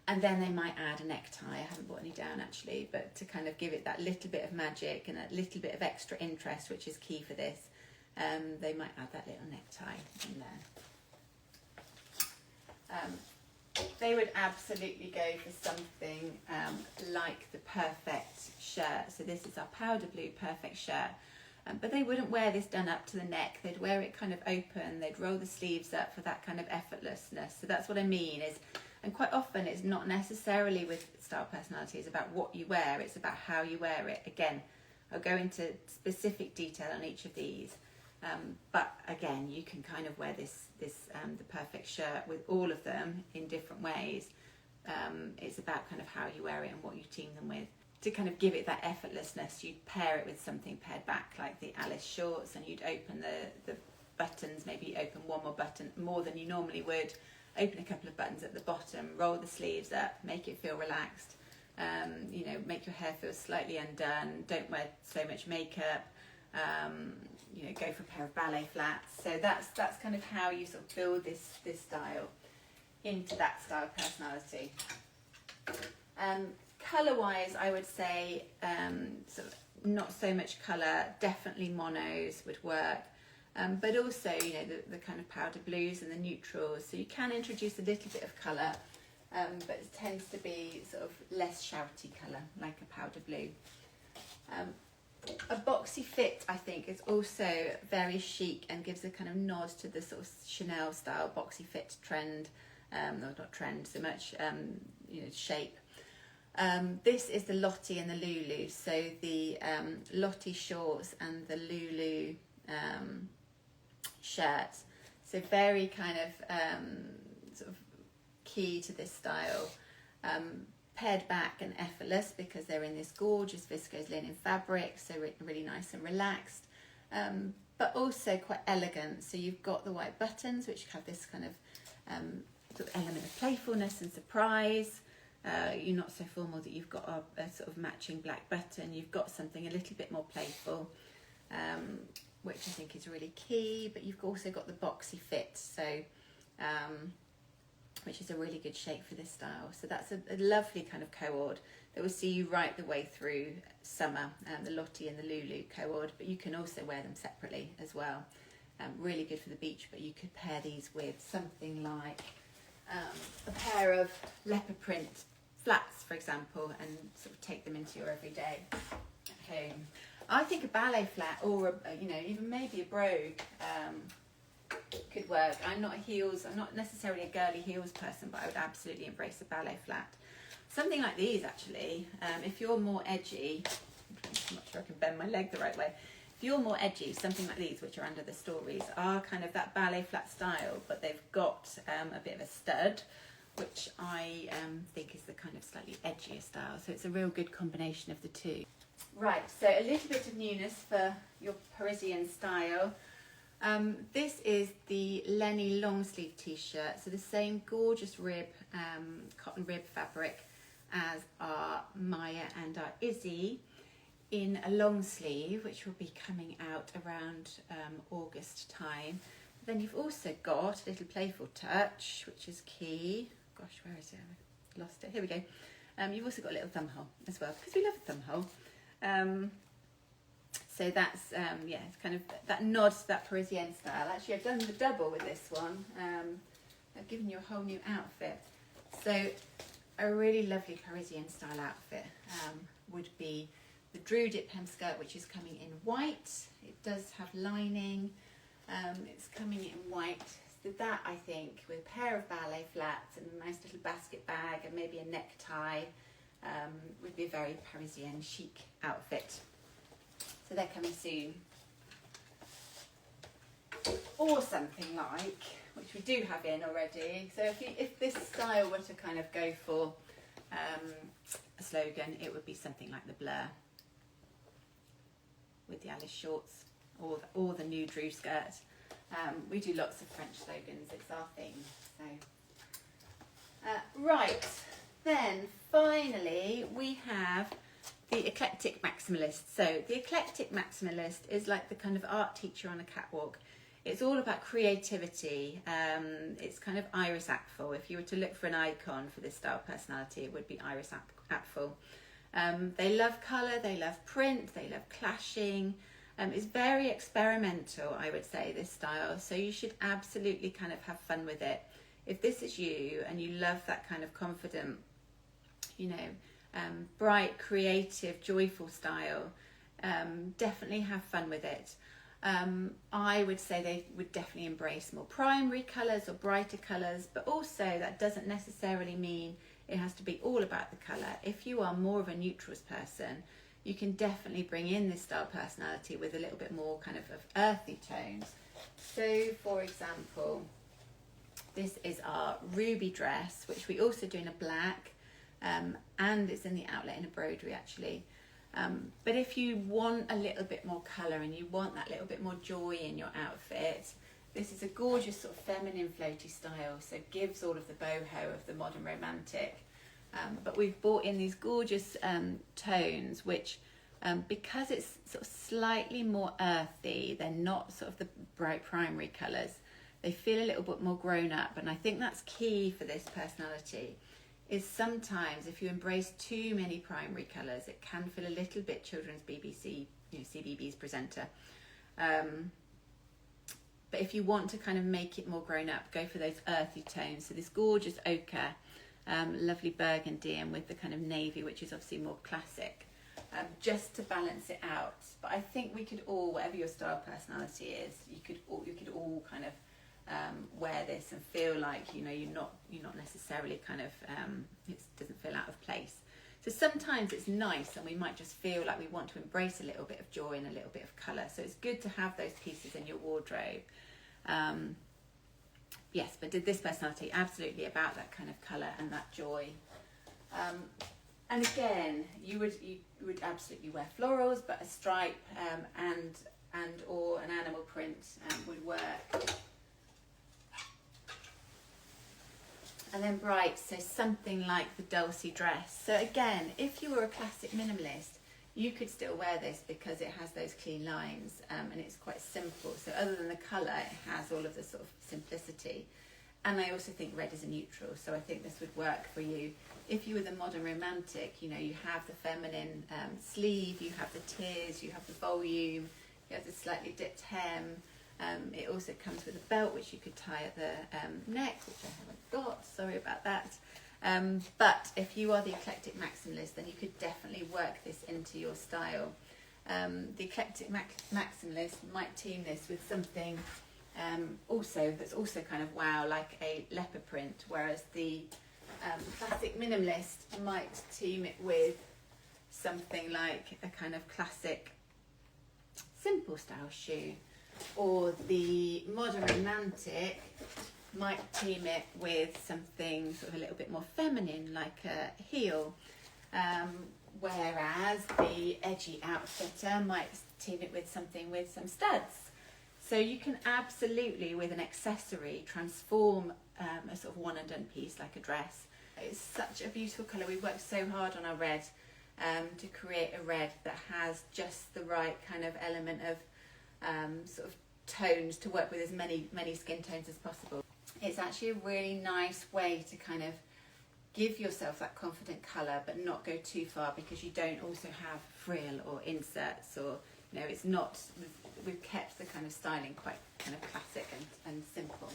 And then they might add a necktie. I haven't brought any down actually, but to kind of give it that little bit of magic and that little bit of extra interest, which is key for this. They might add that little necktie in there. They would absolutely go for something like the perfect shirt. So this is our powder blue perfect shirt. But they wouldn't wear this done up to the neck. They'd wear it kind of open. They'd roll the sleeves up for that kind of effortlessness. So that's what I mean is, and quite often it's not necessarily with style personality, it's about what you wear. It's about how you wear it. Again, I'll go into specific detail on each of these. But again, you can kind of wear the perfect shirt with all of them in different ways. It's about kind of how you wear it and what you team them with. To kind of give it that effortlessness, you'd pair it with something paired back, like the Alice shorts, and you'd open the buttons, maybe open one more button more than you normally would, open a couple of buttons at the bottom, roll the sleeves up, make it feel relaxed, make your hair feel slightly undone, don't wear so much makeup, go for a pair of ballet flats. So that's kind of how you sort of build this style into that style personality. Colour-wise, I would say sort of not so much colour, definitely monos would work, but also the kind of powder blues and the neutrals. So you can introduce a little bit of colour, but it tends to be sort of less shouty colour, like a powder blue. A boxy fit, I think, is also very chic and gives a kind of nod to the sort of Chanel style boxy fit trend, not trend so much, shape. This is the Lottie and the Lulu. So the Lottie shorts and the Lulu shirt. So very kind of sort of key to this style. Pared back and effortless because they're in this gorgeous viscose linen fabric, so really nice and relaxed, but also quite elegant. So you've got the white buttons, which have this kind of sort of element of playfulness and surprise. You're not so formal that you've got a sort of matching black button. You've got something a little bit more playful, which I think is really key, but you've also got the boxy fit, so which is a really good shape for this style. So that's a lovely kind of coord that will see you right the way through summer, the Lottie and the Lulu coord, but you can also wear them separately as well. Really good for the beach, but you could pair these with something like a pair of leopard print flats, for example, and sort of take them into your everyday at home. I think a ballet flat or even maybe a brogue could work. I'm not necessarily a girly heels person, but I would absolutely embrace a ballet flat. Something like these actually, if you're more edgy, I'm not sure I can bend my leg the right way. If you're more edgy, something like these, which are under the stories, are kind of that ballet flat style, but they've got a bit of a stud, which I think is the kind of slightly edgier style. So it's a real good combination of the two. Right, so a little bit of newness for your Parisienne style. This is the Lenny long sleeve t-shirt, so the same gorgeous rib, cotton rib fabric as our Maya and our Izzy, in a long sleeve, which will be coming out around August time. Then you've also got a little playful touch, which is key. Gosh, where is it? I've lost it. Here we go. You've also got a little thumb hole as well, because we love a thumb hole. So that's, yeah, it's kind of that nod to that Parisienne style. Actually, I've done the double with this one. I've given you a whole new outfit. So a really lovely Parisienne style outfit would be the Druidic hem skirt, which is coming in white. It does have lining. It's coming in white. So that, I think, with a pair of ballet flats and a nice little basket bag and maybe a necktie, would be a very Parisienne chic outfit. So they're coming soon. Or something like, which we do have in already. So if this style were to kind of go for a slogan, it would be something like the Blur with the Alice shorts or the new Drew skirt. We do lots of French slogans, it's our thing. So, right, then finally we have the eclectic maximalist. So the eclectic maximalist is like the kind of art teacher on a catwalk. It's all about creativity. It's kind of Iris Apfel. If you were to look for an icon for this style of personality, it would be Iris Apfel. They love colour, they love print, they love clashing. It's very experimental, I would say, this style. So you should absolutely kind of have fun with it. If this is you and you love that kind of confident, you know, bright, creative, joyful style, definitely have fun with it. I would say they would definitely embrace more primary colours or brighter colours, but also that doesn't necessarily mean it has to be all about the colour. If you are more of a neutrals person, you can definitely bring in this style personality with a little bit more kind of earthy tones. So, for example, this is our ruby dress, which we also do in a black, and it's in the outlet in a broderie actually. But if you want a little bit more colour and you want that little bit more joy in your outfit, this is a gorgeous sort of feminine floaty style, so it gives all of the boho of the modern romantic. But we've brought in these gorgeous tones, which, because it's sort of slightly more earthy, they're not sort of the bright primary colours. They feel a little bit more grown up, and I think that's key for this personality. Is sometimes if you embrace too many primary colours, it can feel a little bit children's BBC, you know, CBeebies presenter. But if you want to kind of make it more grown up, go for those earthy tones. So this gorgeous ochre, lovely burgundy, and with the kind of navy, which is obviously more classic, just to balance it out. But I think we could all, whatever your style personality is, you could all kind of wear this and feel like, you know, you're not necessarily kind of it doesn't feel out of place. So sometimes it's nice and we might just feel like we want to embrace a little bit of joy and a little bit of colour, so it's good to have those pieces in your wardrobe. Yes, but did this personality absolutely about that kind of colour and that joy. And again, you would absolutely wear florals, but a stripe and or an animal print would work. And then bright, so something like the Dulcie dress. So again, if you were a classic minimalist, you could still wear this because it has those clean lines, and it's quite simple. So other than the colour, it has all of the sort of simplicity. And I also think red is a neutral, so I think this would work for you. If you were the modern romantic, you know, you have the feminine sleeve, you have the tiers, you have the volume, you have the slightly dipped hem. It also comes with a belt which you could tie at the neck, which I haven't got, sorry about that. But if you are the eclectic maximalist, then you could definitely work this into your style. The eclectic maximalist might team this with something that's also kind of wow, like a leopard print, whereas the classic minimalist might team it with something like a kind of classic simple style shoe. Or the modern romantic might team it with something sort of a little bit more feminine, like a heel. Whereas the edgy outfitter might team it with something with some studs. So you can absolutely, with an accessory, transform a sort of one and done piece like a dress. It's such a beautiful colour. We worked so hard on our red. to create a red that has just the right kind of element of sort of tones to work with as many skin tones as possible. It's actually a really nice way to kind of give yourself that confident colour but not go too far, because you don't also have frill or inserts, or you know, it's not, we've kept the kind of styling quite kind of classic and simple.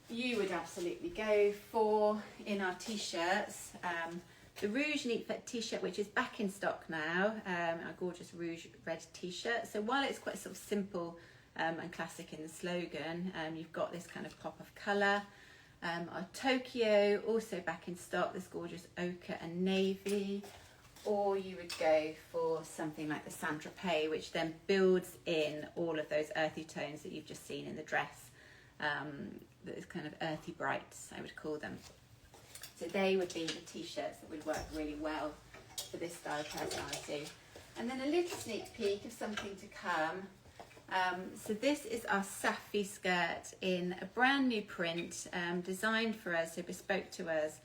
You would absolutely go for, in our t-shirts, the Rouge Neat Fit t-shirt, which is back in stock now, our gorgeous rouge red t-shirt. So while it's quite sort of simple and classic in the slogan, you've got this kind of pop of colour. Our Tokyo, also back in stock, this gorgeous ochre and navy. Or you would go for something like the Saint-Tropez, which then builds in all of those earthy tones that you've just seen in the dress. Those kind of earthy brights, I would call them. So they would be the t-shirts that would work really well for this style of personality. And then a little sneak peek of something to come. So this is our Safi skirt in a brand new print, designed for us, so bespoke to us.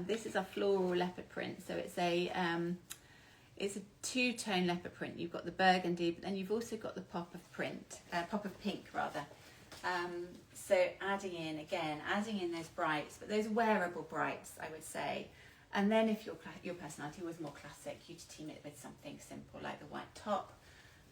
This is our floral leopard print. So it's a two-tone leopard print. You've got the burgundy, but then you've also got the pop of pink rather. So adding in those brights, but those wearable brights, I would say. And then if your personality was more classic, you'd team it with something simple like the white top.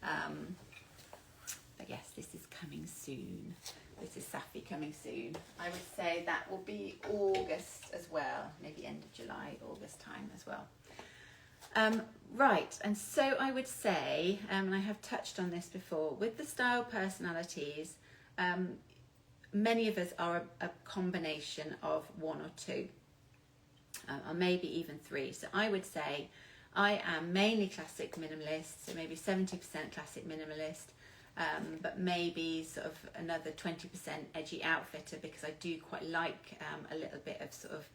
But yes, this is coming soon. This is Safi coming soon. I would say that will be August as well, maybe end of July, August time as well. Right, and so I would say, and I have touched on this before, with the style personalities, many of us are a combination of one or two, or maybe even three. So I would say I am mainly classic minimalist, so maybe 70% classic minimalist, but maybe sort of another 20% edgy outfitter, because I do quite like a little bit of sort of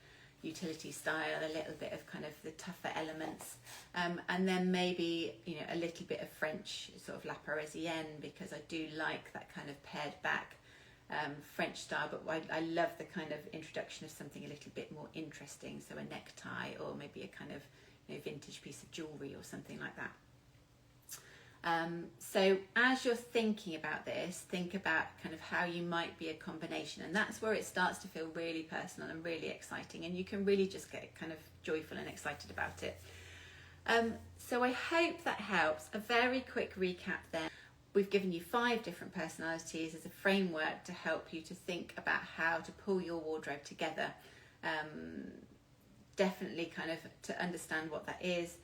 utility style, a little bit of kind of the tougher elements, and then maybe, you know, a little bit of French sort of la Parisienne, because I do like that kind of pared back French style, but I love the kind of introduction of something a little bit more interesting, so a necktie or maybe a kind of, you know, vintage piece of jewellery or something like that. So as you're thinking about this, think about kind of how you might be a combination, and that's where it starts to feel really personal and really exciting, and you can really just get kind of joyful and excited about it. So I hope that helps. A very quick recap then. We've given you 5 different personalities as a framework to help you to think about how to pull your wardrobe together. Definitely kind of to understand what that is.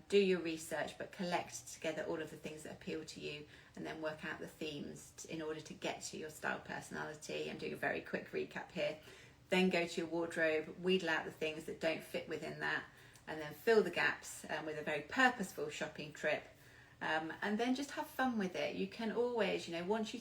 Do your research, but collect together all of the things that appeal to you, and then work out the themes in order to get to your style personality. I'm doing a very quick recap here. Then go to your wardrobe, wheedle out the things that don't fit within that, and then fill the gaps with a very purposeful shopping trip. And then just have fun with it. You can always, you know, once you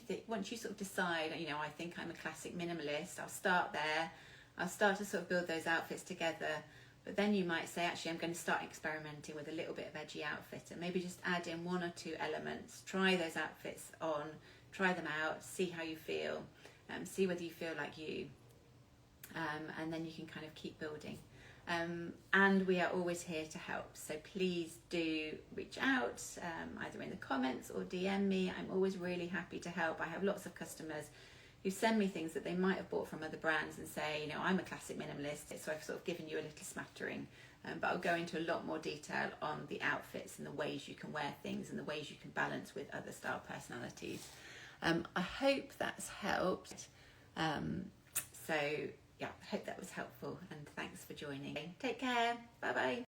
sort of decide, you know, I think I'm a classic minimalist, I'll start there. I'll start to sort of build those outfits together. But then you might say, actually, I'm going to start experimenting with a little bit of edgy outfitter. Maybe just add in 1 or 2 elements. Try those outfits on. Try them out. See how you feel. See whether you feel like you. And then you can kind of keep building. And we are always here to help. So please do reach out, either in the comments or DM me. I'm always really happy to help. I have lots of customers who send me things that they might have bought from other brands and say, you know, I'm a classic minimalist, so I've sort of given you a little smattering, but I'll go into a lot more detail on the outfits and the ways you can wear things and the ways you can balance with other style personalities. I hope that's helped. So yeah, I hope that was helpful, and thanks for joining. Take care. Bye bye.